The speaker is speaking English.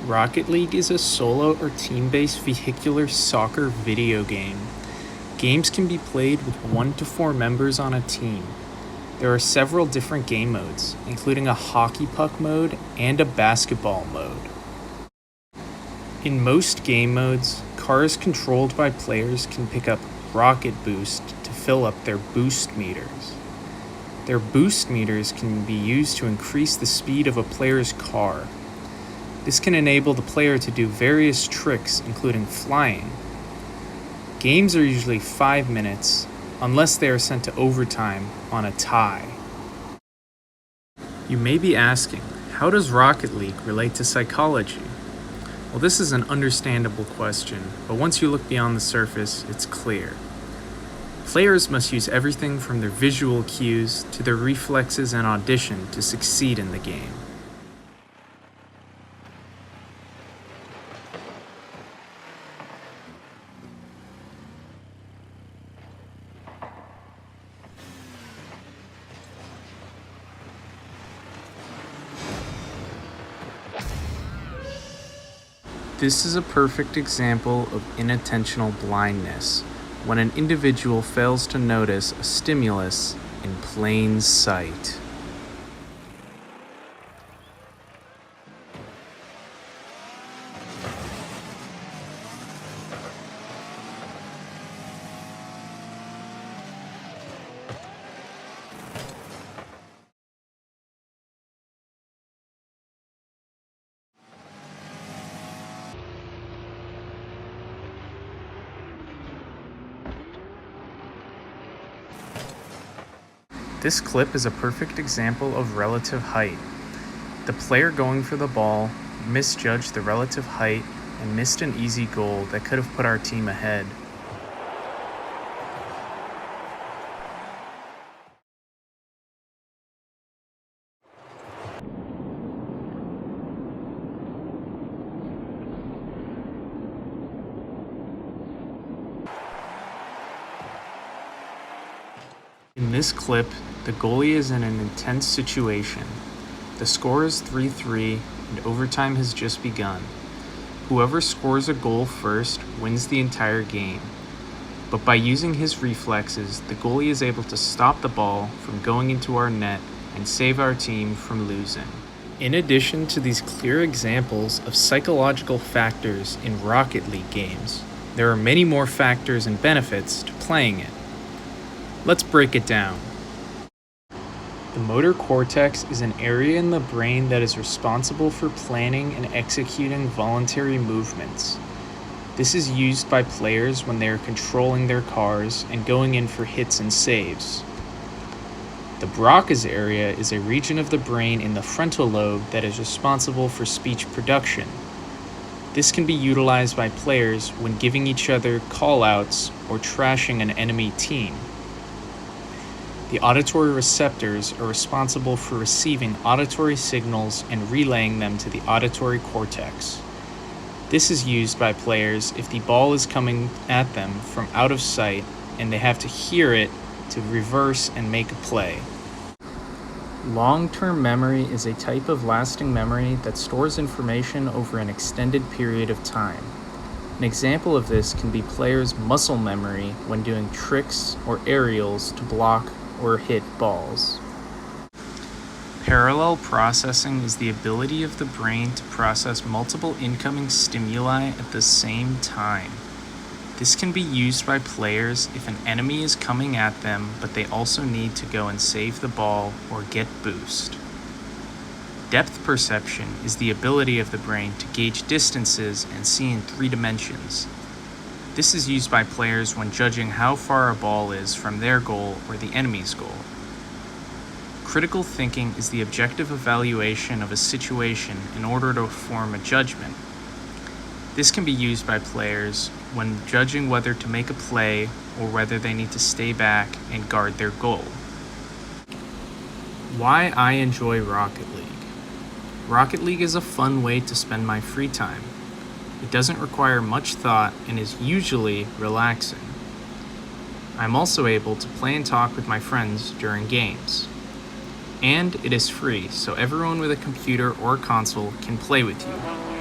Rocket League is a solo or team-based vehicular soccer video game. Games can be played with 1 to 4 members on a team. There are several different game modes, including a hockey puck mode and a basketball mode. In most game modes, cars controlled by players can pick up rocket boost to fill up their boost meters. Their boost meters can be used to increase the speed of a player's car. This can enable the player to do various tricks, including flying. Games are usually 5 minutes, unless they are sent to overtime on a tie. You may be asking, how does Rocket League relate to psychology? Well, this is an understandable question, but once you look beyond the surface, it's clear. Players must use everything from their visual cues to their reflexes and audition to succeed in the game. This is a perfect example of inattentional blindness, when an individual fails to notice a stimulus in plain sight. This clip is a perfect example of relative height. The player going for the ball misjudged the relative height and missed an easy goal that could have put our team ahead. In this clip, the goalie is in an intense situation. The score is 3-3 and overtime has just begun. Whoever scores a goal first wins the entire game. But by using his reflexes, the goalie is able to stop the ball from going into our net and save our team from losing. In addition to these clear examples of psychological factors in Rocket League games, there are many more factors and benefits to playing it. Let's break it down. The motor cortex is an area in the brain that is responsible for planning and executing voluntary movements. This is used by players when they are controlling their cars and going in for hits and saves. The Broca's area is a region of the brain in the frontal lobe that is responsible for speech production. This can be utilized by players when giving each other call-outs or trashing an enemy team. The auditory receptors are responsible for receiving auditory signals and relaying them to the auditory cortex. This is used by players if the ball is coming at them from out of sight and they have to hear it to reverse and make a play. Long-term memory is a type of lasting memory that stores information over an extended period of time. An example of this can be players' muscle memory when doing tricks or aerials to block or hit balls. Parallel processing is the ability of the brain to process multiple incoming stimuli at the same time. This can be used by players if an enemy is coming at them, but they also need to go and save the ball or get boost. Depth perception is the ability of the brain to gauge distances and see in 3 dimensions. This is used by players when judging how far a ball is from their goal or the enemy's goal. Critical thinking is the objective evaluation of a situation in order to form a judgment. This can be used by players when judging whether to make a play or whether they need to stay back and guard their goal. Why I enjoy Rocket League. Rocket League is a fun way to spend my free time. It doesn't require much thought and is usually relaxing. I'm also able to play and talk with my friends during games. And it is free, so everyone with a computer or console can play with you.